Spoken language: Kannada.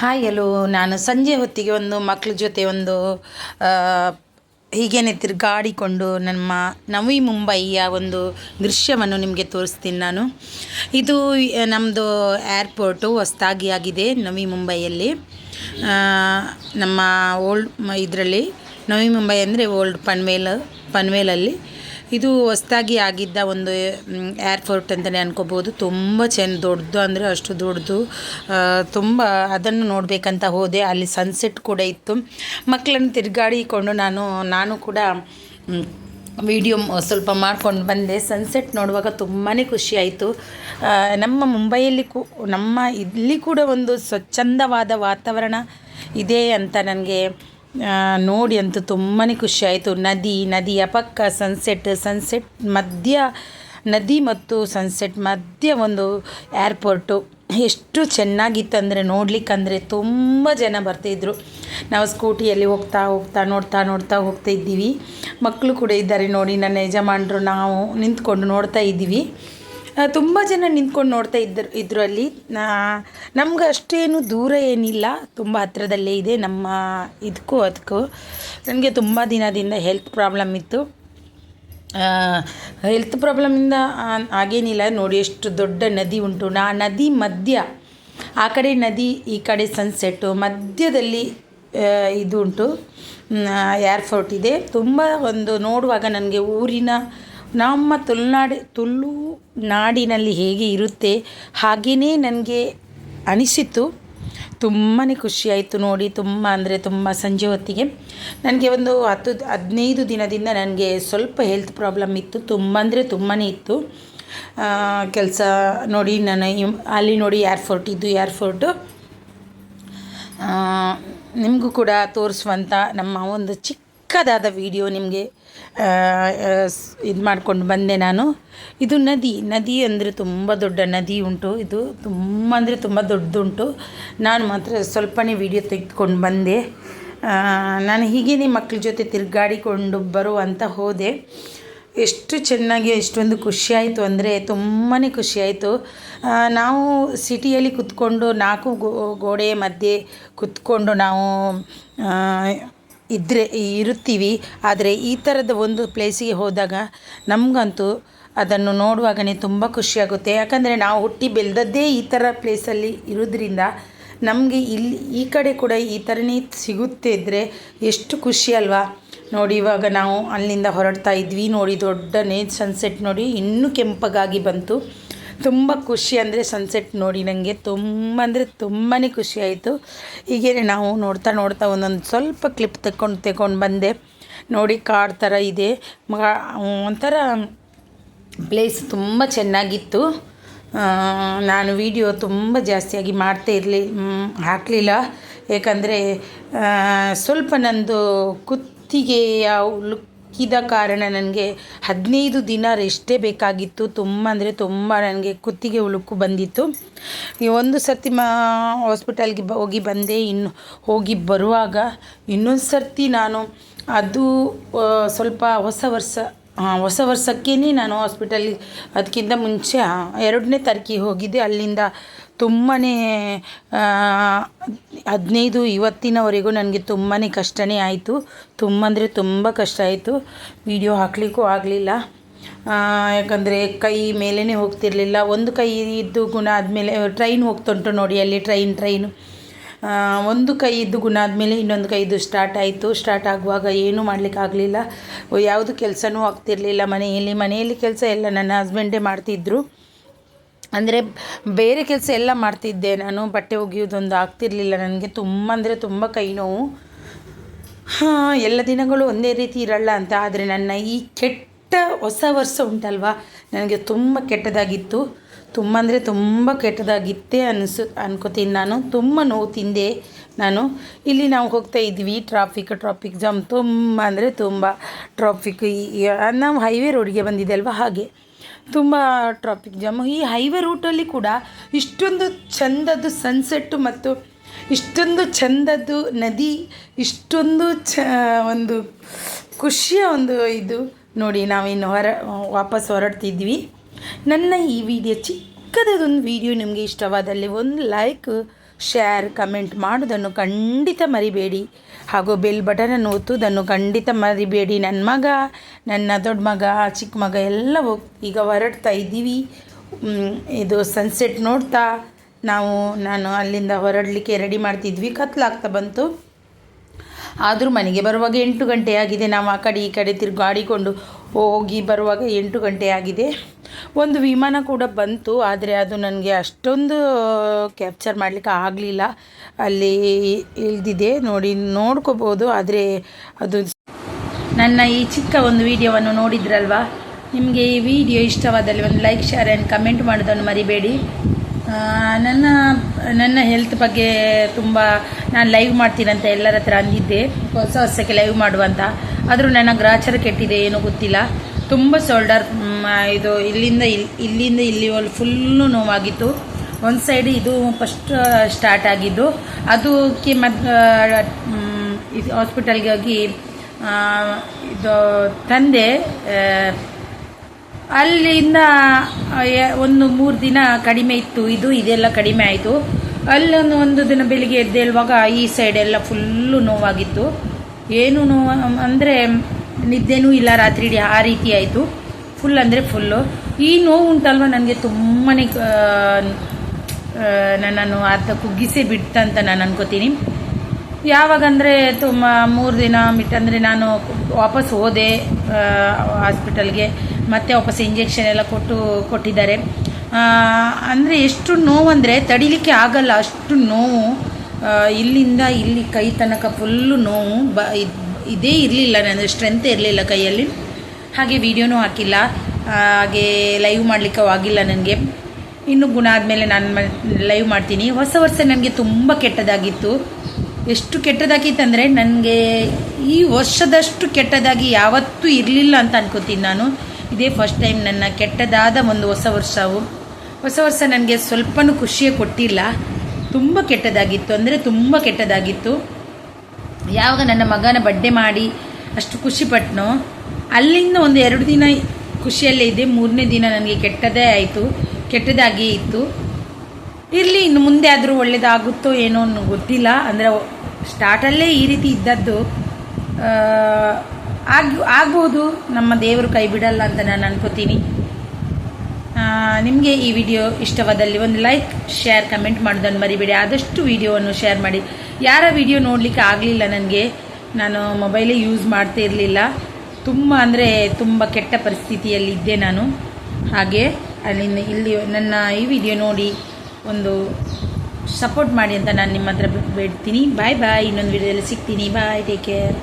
Hi hello. ನಾನು ಸಂಜೆ ಹೊತ್ತಿಗೆ ಒಂದು ಮಕ್ಕಳ ಜೊತೆ ಒಂದು ಹೀಗೇನೆ ತಿರುಗಾಡಿಕೊಂಡು ನಮ್ಮ ನವಿ ಮುಂಬಯಿಯ ಒಂದು ದೃಶ್ಯವನ್ನು ನಿಮಗೆ ತೋರಿಸ್ತೀನಿ ನಾನು. ಇದು ನಮ್ಮದು ಏರ್ಪೋರ್ಟು ಹೊಸ್ದಾಗಿ ಆಗಿದೆ ನವಿ ಮುಂಬೈಯಲ್ಲಿ. ನಮ್ಮ ಓಲ್ಡ್ ಇದರಲ್ಲಿ ನವಿ ಮುಂಬೈ ಅಂದರೆ ಓಲ್ಡ್ ಪನ್ವೇಲಲ್ಲಿ ಇದು ಹೊಸ್ದಾಗಿ ಆಗಿದ್ದ ಒಂದು ಏರ್ಪೋರ್ಟ್ ಅಂತಲೇ ಅನ್ಕೋಬೋದು. ತುಂಬ ದೊಡ್ಡದು ಅಂದರೆ ಅಷ್ಟು ದೊಡ್ಡದು. ತುಂಬ ಅದನ್ನು ನೋಡಬೇಕಂತ ಹೋದೆ. ಅಲ್ಲಿ ಸನ್ಸೆಟ್ ಕೂಡ ಇತ್ತು. ಮಕ್ಕಳನ್ನು ತಿರುಗಾಡಿಕೊಂಡು ನಾನು ಕೂಡ ವಿಡಿಯೋ ಸ್ವಲ್ಪ ಮಾಡ್ಕೊಂಡು ಬಂದೆ. ಸನ್ಸೆಟ್ ನೋಡುವಾಗ ತುಂಬಾ ಖುಷಿಯಾಯಿತು. ನಮ್ಮ ಮುಂಬೈಯಲ್ಲಿ ನಮ್ಮ ಇಲ್ಲಿ ಕೂಡ ಒಂದು ಸ್ವಚ್ಛಂದವಾದ ವಾತಾವರಣ ಇದೆ ಅಂತ ನನಗೆ ನೋಡಿ ಅಂತೂ ತುಂಬಾ ಖುಷಿಯಾಯಿತು. ನದಿಯ ಪಕ್ಕ ಸನ್ಸೆಟ್ ಮಧ್ಯ, ನದಿ ಮತ್ತು ಸನ್ಸೆಟ್ ಮಧ್ಯ ಒಂದು ಏರ್ಪೋರ್ಟು ಎಷ್ಟು ಚೆನ್ನಾಗಿತ್ತಂದರೆ ನೋಡಲಿಕ್ಕಂದರೆ ತುಂಬ ಜನ ಬರ್ತಿದ್ರು. ನಾವು ಸ್ಕೂಟಿಯಲ್ಲಿ ಹೋಗ್ತಾ ನೋಡ್ತಾ ಹೋಗ್ತಾ ಇದ್ದೀವಿ. ಮಕ್ಕಳು ಕೂಡ ಇದ್ದಾರೆ ನೋಡಿ. ನನ್ನ ಯಜಮಾನರು ನಾವು ನಿಂತ್ಕೊಂಡು ನೋಡ್ತಾ ಇದ್ದೀವಿ. ತುಂಬ ಜನ ನಿಂತ್ಕೊಂಡು ನೋಡ್ತಾ ಇದ್ರು ಅಲ್ಲಿ. ನಮ್ಗೆ ಅಷ್ಟೇನು ದೂರ ಏನಿಲ್ಲ, ತುಂಬ ಹತ್ತಿರದಲ್ಲೇ ಇದೆ ನಮ್ಮ ಅದಕ್ಕೂ. ನನಗೆ ತುಂಬ ದಿನದಿಂದ ಹೆಲ್ತ್ ಪ್ರಾಬ್ಲಮ್ ಇತ್ತು. ಹೆಲ್ತ್ ಪ್ರಾಬ್ಲಮಿಂದ ಹಾಗೇನಿಲ್ಲ. ನೋಡಿ ಎಷ್ಟು ದೊಡ್ಡ ನದಿ ಉಂಟು. ನದಿ ಮಧ್ಯ, ಆ ಕಡೆ ನದಿ ಈ ಕಡೆ ಸನ್ಸೆಟ್ಟು ಮಧ್ಯದಲ್ಲಿ ಇದು ಉಂಟು, ಏರ್ಪೋರ್ಟ್ ಇದೆ. ತುಂಬ ಒಂದು ನೋಡುವಾಗ ನನಗೆ ನಮ್ಮ ತುಳುನಾಡಿನಲ್ಲಿ ಹೇಗೆ ಇರುತ್ತೆ ಹಾಗೆಯೇ ನನಗೆ ಅನಿಸಿತು. ತುಂಬಾ ಖುಷಿಯಾಯಿತು ನೋಡಿ. ತುಂಬ ಸಂಜೆ ಹೊತ್ತಿಗೆ ನನಗೆ ಒಂದು 10-15 ದಿನದಿಂದ ನನಗೆ ಸ್ವಲ್ಪ ಹೆಲ್ತ್ ಪ್ರಾಬ್ಲಮ್ ಇತ್ತು. ತುಂಬಾ ಇತ್ತು. ಕೆಲಸ ನೋಡಿ, ನಾನು ಅಲ್ಲಿ ನೋಡಿ ಏರ್ಪೋರ್ಟು ನಿಮಗೂ ಕೂಡ ತೋರಿಸುವಂಥ ನಮ್ಮ ಒಂದು ಚಿಕ್ಕದಾದ ವಿಡಿಯೋ ನಿಮಗೆ ಇದು ಮಾಡ್ಕೊಂಡು ಬಂದೆ ನಾನು. ಇದು ನದಿ ಅಂದರೆ ತುಂಬ ದೊಡ್ಡ ನದಿ ಉಂಟು. ಇದು ತುಂಬ ದೊಡ್ಡದುಂಟು. ನಾನು ಮಾತ್ರ ಸ್ವಲ್ಪನೇ ವಿಡಿಯೋ ತೆಗೆದುಕೊಂಡು ಬಂದೆ. ನಾನು ಹೀಗೇ ಮಕ್ಕಳ ಜೊತೆ ತಿರುಗಾಡಿಕೊಂಡು ಬರುವಂತ ಹೋದೆ. ಎಷ್ಟು ಚೆನ್ನಾಗಿ ಎಷ್ಟೊಂದು ಖುಷಿಯಾಯಿತು ಅಂದರೆ ತುಂಬಾ ಖುಷಿಯಾಯಿತು. ನಾವು ಸಿಟಿಯಲ್ಲಿ ಕೂತ್ಕೊಂಡು 4 ಗೋಡೆಯ ಮಧ್ಯೆ ಕೂತ್ಕೊಂಡು ನಾವು ಇರುತ್ತೀವಿ. ಆದರೆ ಈ ಥರದ ಒಂದು ಪ್ಲೇಸಿಗೆ ಹೋದಾಗ ನಮಗಂತೂ ಅದನ್ನು ನೋಡುವಾಗಲೇ ತುಂಬ ಖುಷಿಯಾಗುತ್ತೆ. ಯಾಕಂದರೆ ನಾವು ಹುಟ್ಟಿ ಬೆಳೆದದ್ದೇ ಈ ಥರ ಪ್ಲೇಸಲ್ಲಿ ಇರೋದ್ರಿಂದ ನಮಗೆ ಈ ಕಡೆ ಕೂಡ ಈ ಥರನೇ ಸಿಗುತ್ತೆ ಇದ್ದರೆ ಎಷ್ಟು ಖುಷಿ ಅಲ್ವಾ. ನೋಡಿ, ಇವಾಗ ನಾವು ಅಲ್ಲಿಂದ ಹೊರಡ್ತಾ ಇದ್ವಿ. ನೋಡಿ, ದೊಡ್ಡನೇ ಸನ್ಸೆಟ್ ನೋಡಿ ಇನ್ನೂ ಕೆಂಪಗಾಗಿ ಬಂತು. ತುಂಬ ಖುಷಿ ಅಂದರೆ ಸನ್ಸೆಟ್ ನೋಡಿ ನನಗೆ ತುಂಬಾ ಖುಷಿಯಾಯಿತು. ಹೀಗೇ ನಾವು ನೋಡ್ತಾ ಒಂದೊಂದು ಸ್ವಲ್ಪ ಕ್ಲಿಪ್ ತೆಕ್ಕೊಂಡು ಬಂದೆ. ನೋಡಿ, ಕಾಡು ಥರ ಇದೆ. ಒಂಥರ ಪ್ಲೇಸ್ ತುಂಬ ಚೆನ್ನಾಗಿತ್ತು. ನಾನು ವಿಡಿಯೋ ತುಂಬ ಜಾಸ್ತಿಯಾಗಿ ಹಾಕಲಿಲ್ಲ. ಏಕೆಂದರೆ ಸ್ವಲ್ಪ ನಂದು ಕುತ್ತಿಗೆಯ ಉಳುಕಿದ ಕಾರಣ ನನಗೆ 15 ದಿನ ರೆಸ್ಟೇ ಬೇಕಾಗಿತ್ತು. ತುಂಬ ನನಗೆ ಕುತ್ತಿಗೆ ಉಳುಕು ಬಂದಿತ್ತು. ಈ ಒಂದು ಸರ್ತಿ ಹಾಸ್ಪಿಟಲ್ಗೆ ಹೋಗಿ ಬಂದೆ. ಹೋಗಿ ಬರುವಾಗ ಇನ್ನೊಂದು ಸರ್ತಿ ನಾನು ಅದು ಸ್ವಲ್ಪ ಹೊಸ ವರ್ಷಕ್ಕೇ ನಾನು ಹಾಸ್ಪಿಟಲ್ಗೆ ಅದಕ್ಕಿಂತ ಮುಂಚೆ 2ನೇ ತಾರೀಕಿಗೆ ಹೋಗಿದ್ದೆ. ಅಲ್ಲಿಂದ ತುಂಬಾ 15 ಇವತ್ತಿನವರೆಗೂ ನನಗೆ ತುಂಬಾ ಕಷ್ಟನೇ ಆಯಿತು. ತುಂಬ ಕಷ್ಟ ಆಯಿತು. ವಿಡಿಯೋ ಹಾಕಲಿಕ್ಕೂ ಆಗಲಿಲ್ಲ. ಯಾಕಂದರೆ ಕೈ ಮೇಲೇ ಹೋಗ್ತಿರಲಿಲ್ಲ. ಒಂದು ಕೈ ಇದ್ದು ಗುಣ ಆದಮೇಲೆ ಟ್ರೈನ್ ಹೋಗ್ತುಂಟು ನೋಡಿ, ಅಲ್ಲಿ ಟ್ರೈನು ಒಂದು ಕೈ ಇದ್ದು ಗುಣ ಆದಮೇಲೆ ಇನ್ನೊಂದು ಕೈದು ಸ್ಟಾರ್ಟ್ ಆಗುವಾಗ ಏನೂ ಮಾಡಲಿಕ್ಕಾಗಲಿಲ್ಲ. ಯಾವುದು ಕೆಲಸನೂ ಆಗ್ತಿರಲಿಲ್ಲ. ಮನೆಯಲ್ಲಿ ಕೆಲಸ ಎಲ್ಲ ನನ್ನ ಹಸ್ಬೆಂಡೇ ಮಾಡ್ತಿದ್ದರು. ಅಂದರೆ ಬೇರೆ ಕೆಲಸ ಎಲ್ಲ ಮಾಡ್ತಿದ್ದೆ ನಾನು. ಬಟ್ಟೆ ಒಗೆಯೋದೊಂದು ಆಗ್ತಿರಲಿಲ್ಲ ನನಗೆ. ತುಂಬ ಕೈ ನೋವು. ಎಲ್ಲ ದಿನಗಳು ಒಂದೇ ರೀತಿ ಇರಲ್ಲ ಅಂತ. ಆದರೆ ನನ್ನ ಈ ಕೆಟ್ಟ ಹೊಸ ವರ್ಷ ಉಂಟಲ್ವ, ನನಗೆ ತುಂಬ ಕೆಟ್ಟದಾಗಿತ್ತು. ತುಂಬ ಕೆಟ್ಟದಾಗಿತ್ತೇ ಅನ್ಕೋತೀನಿ ನಾನು. ತುಂಬ ನೋವು ತಿಂದೆ ನಾನು. ಇಲ್ಲಿ ನಾವು ಹೋಗ್ತಾ ಇದ್ವಿ. ಟ್ರಾಫಿಕ್ ಜಾಮ್ ತುಂಬ ಟ್ರಾಫಿಕ್. ನಾವು ಹೈವೇ ರೋಡ್ಗೆ ಬಂದಿದೆ ಅಲ್ವ, ಹಾಗೆ ತುಂಬ ಟ್ರಾಫಿಕ್ ಜಾಮು. ಈ ಹೈವೇ ರೂಟಲ್ಲಿ ಕೂಡ ಇಷ್ಟೊಂದು ಚಂದದ್ದು ಸನ್ಸೆಟ್ಟು ಮತ್ತು ಇಷ್ಟೊಂದು ಚಂದದ್ದು ನದಿ, ಇಷ್ಟೊಂದು ಒಂದು ಖುಷಿಯ ಒಂದು ಇದು ನೋಡಿ. ನಾವಿನ್ನು ವಾಪಸ್ ಹೊರಡ್ತಿದ್ವಿ. ನನ್ನ ಈ ವಿಡಿಯೋ ಚಿಕ್ಕದೊಂದು ವಿಡಿಯೋ ನಿಮಗೆ ಇಷ್ಟವಾದಲ್ಲಿ ಒಂದು ಲೈಕ್ ಶೇರ್ ಕಮೆಂಟ್ ಮಾಡೋದನ್ನು ಖಂಡಿತ ಮರಿಬೇಡಿ. ಹಾಗೂ ಬೆಲ್ ಬಟನನ್ನು ಒತ್ತುವುದನ್ನು ಖಂಡಿತ ಮರಿಬೇಡಿ. ನನ್ನ ಮಗ, ನನ್ನ ದೊಡ್ಡ ಮಗ, ಚಿಕ್ಕ ಮಗ ಎಲ್ಲವೂ ಈಗ ಹೊರಡ್ತಾ ಇದ್ದೀವಿ. ಇದು ಸನ್ಸೆಟ್ ನೋಡ್ತಾ ನಾನು ಅಲ್ಲಿಂದ ಹೊರಡಲಿಕ್ಕೆ ರೆಡಿ ಮಾಡ್ತಿದ್ವಿ. ಕತ್ಲಾಗ್ತಾ ಬಂತು. ಆದರೂ ಮನೆಗೆ ಬರುವಾಗ 8 ಗಂಟೆ ಆಗಿದೆ. ನಾವು ಆ ಕಡೆ ಈ ಕಡೆ ತಿರುಗಾಡಿಕೊಂಡು ಹೋಗಿ ಬರುವಾಗ 8 ಗಂಟೆ ಆಗಿದೆ. ಒಂದು ವಿಮಾನ ಕೂಡ ಬಂತು, ಆದರೆ ಅದು ನನಗೆ ಅಷ್ಟೊಂದು ಕ್ಯಾಪ್ಚರ್ ಮಾಡಲಿಕ್ಕೆ ಆಗಲಿಲ್ಲ. ಅಲ್ಲಿ ಇಳಿದಿದೆ ನೋಡ್ಕೋಬೋದು. ಆದರೆ ಅದು ನನ್ನ ಈ ಚಿಕ್ಕ ಒಂದು ವಿಡಿಯೋವನ್ನು ನೋಡಿದ್ರಲ್ವಾ, ನಿಮಗೆ ಈ ವಿಡಿಯೋ ಇಷ್ಟವಾದಲ್ಲಿ ಒಂದು ಲೈಕ್, ಶೇರ್ ಆ್ಯಂಡ್ ಕಮೆಂಟ್ ಮಾಡೋದನ್ನು ಮರಿಬೇಡಿ. ನನ್ನ ಹೆಲ್ತ್ ಬಗ್ಗೆ ತುಂಬ ನಾನು ಲೈವ್ ಮಾಡ್ತೀನಂತ ಎಲ್ಲರ ಹತ್ರ ಅಂದಿದ್ದೆ, ಹೊಸ ವರ್ಷಕ್ಕೆ ಲೈವ್ ಮಾಡುವಂತ. ಆದರೂ ನನ್ನ ಗ್ರಾಚಾರ ಕೆಟ್ಟಿದೆ, ಏನೋ ಗೊತ್ತಿಲ್ಲ. ತುಂಬ ಶೋಲ್ಡರ್ ಇದು ಇಲ್ಲಿಂದ ಇಲ್ಲಿ ಫುಲ್ಲು ನೋವಾಗಿತ್ತು. ಒಂದು ಸೈಡ್ ಇದು ಫಸ್ಟ್ ಸ್ಟಾರ್ಟ್ ಆಗಿದ್ದು, ಅದಕ್ಕೆ ಇದು ಹಾಸ್ಪಿಟಲ್ಗೆ ಹೋಗಿ ಇದು ತಂದೆ. ಅಲ್ಲಿಂದ 1-3 ದಿನ ಕಡಿಮೆ ಇತ್ತು, ಇದೆಲ್ಲ ಕಡಿಮೆ ಆಯಿತು. ಒಂದು ದಿನ ಬೆಳಿಗ್ಗೆ ಎದ್ದೇಳುವಾಗ ಈ ಸೈಡ್ ಎಲ್ಲ ಫುಲ್ಲು ನೋವಾಗಿತ್ತು. ಏನು ನೋವು ಅಂದರೆ ನಿದ್ದೆನೂ ಇಲ್ಲ, ರಾತ್ರಿ ಇಡೀ ಆ ರೀತಿ ಆಯಿತು. ಫುಲ್ ಅಂದರೆ ಫುಲ್ಲು. ಈ ನೋವು ಉಂಟಲ್ವ ನನಗೆ ತುಂಬಾ ನನ್ನನ್ನು ಅರ್ಧ ಕುಗ್ಗಿಸೇ ಬಿಟ್ಟಂತ ನಾನು ಅನ್ಕೋತೀನಿ. ಯಾವಾಗಂದರೆ 3 ದಿನ ಬಿಟ್ಟಂದರೆ ನಾನು ವಾಪಸ್ ಹೋದೆ ಹಾಸ್ಪಿಟಲ್ಗೆ. ಮತ್ತೆ ವಾಪಸ್ ಇಂಜೆಕ್ಷನ್ ಎಲ್ಲ ಕೊಟ್ಟಿದ್ದಾರೆ. ಅಂದರೆ ಎಷ್ಟು ನೋವು ಅಂದರೆ ತಡಿಲಿಕ್ಕೆ ಆಗಲ್ಲ, ಅಷ್ಟು ನೋವು. ಇಲ್ಲಿಂದ ಇಲ್ಲಿ ಕೈ ತನಕ ಫುಲ್ಲು ನೋವು. ಇದೇ ಇರಲಿಲ್ಲ, ನನಗೆ ಸ್ಟ್ರೆಂತ್ ಇರಲಿಲ್ಲ ಕೈಯಲ್ಲಿ. ಹಾಗೆ ವಿಡಿಯೋನೂ ಹಾಕಿಲ್ಲ, ಹಾಗೆ ಲೈವ್ ಮಾಡಲಿಕ್ಕೆ ಆಗಿಲ್ಲ ನನಗೆ. ಇನ್ನು ಗುಣ ಆದಮೇಲೆ ನಾನು ಲೈವ್ ಮಾಡ್ತೀನಿ. ಹೊಸ ವರ್ಷ ನನಗೆ ತುಂಬ ಕೆಟ್ಟದಾಗಿತ್ತು. ಎಷ್ಟು ಕೆಟ್ಟದಾಗಿತ್ತಂದರೆ ನನಗೆ ಈ ವರ್ಷದಷ್ಟು ಕೆಟ್ಟದಾಗಿ ಯಾವತ್ತೂ ಇರಲಿಲ್ಲ ಅಂತ ಅನ್ಕೋತೀನಿ ನಾನು. ಇದೇ ಫಸ್ಟ್ ಟೈಮ್ ನನ್ನ ಕೆಟ್ಟದಾದ ಒಂದು ಹೊಸ ವರ್ಷ ನನಗೆ ಸ್ವಲ್ಪನೂ ಖುಷಿಯೇ ಕೊಟ್ಟಿಲ್ಲ. ತುಂಬ ಕೆಟ್ಟದಾಗಿತ್ತು ಅಂದರೆ ತುಂಬ ಕೆಟ್ಟದಾಗಿತ್ತು. ಯಾವಾಗ ನನ್ನ ಮಗನ ಬರ್ಡೇ ಮಾಡಿ ಅಷ್ಟು ಖುಷಿಪಟ್ಟನೋ, ಅಲ್ಲಿಂದ 1-2 ದಿನ ಖುಷಿಯಲ್ಲೇ ಇದೆ. 3ನೇ ದಿನ ನನಗೆ ಕೆಟ್ಟದಾಗಿಯೇ ಇತ್ತು. ಇರಲಿ, ಇನ್ನು ಮುಂದೆ ಆದರೂ ಒಳ್ಳೇದಾಗುತ್ತೋ ಏನೋ ಗೊತ್ತಿಲ್ಲ. ಅಂದರೆ ಸ್ಟಾರ್ಟಲ್ಲೇ ಈ ರೀತಿ ಇದ್ದದ್ದು ಆಗ್ಬೋದು. ನಮ್ಮ ದೇವರು ಕೈ ಬಿಡಲ್ಲ ಅಂತ ನಾನು ಅನ್ಕೋತೀನಿ. ನಿಮಗೆ ಈ ವಿಡಿಯೋ ಇಷ್ಟವಾದಲ್ಲಿ ಒಂದು ಲೈಕ್, ಶೇರ್, ಕಮೆಂಟ್ ಮಾಡೋದನ್ನು ಮರಿಬೇಡಿ. ಆದಷ್ಟು ವಿಡಿಯೋವನ್ನು ಶೇರ್ ಮಾಡಿ. ಯಾರ ವಿಡಿಯೋ ನೋಡಲಿಕ್ಕೆ ಆಗಲಿಲ್ಲ ನನಗೆ, ನಾನು ಮೊಬೈಲೇ ಯೂಸ್ ಮಾಡ್ತಾ ಇರಲಿಲ್ಲ. ತುಂಬ ಕೆಟ್ಟ ಪರಿಸ್ಥಿತಿಯಲ್ಲಿ ಇದ್ದೆ ನಾನು. ಹಾಗೆ ಅಲ್ಲಿಂದ ಇಲ್ಲಿ ನನ್ನ ಈ ವಿಡಿಯೋ ನೋಡಿ ಒಂದು ಸಪೋರ್ಟ್ ಮಾಡಿ ಅಂತ ನಾನು ನಿಮ್ಮ ಹತ್ರ ಬೇಡ್ತೀನಿ. ಬಾಯ್. ಇನ್ನೊಂದು ವಿಡಿಯೋದಲ್ಲಿ ಸಿಗ್ತೀನಿ. ಬಾಯ್, ಟೇಕ್ ಕೇರ್.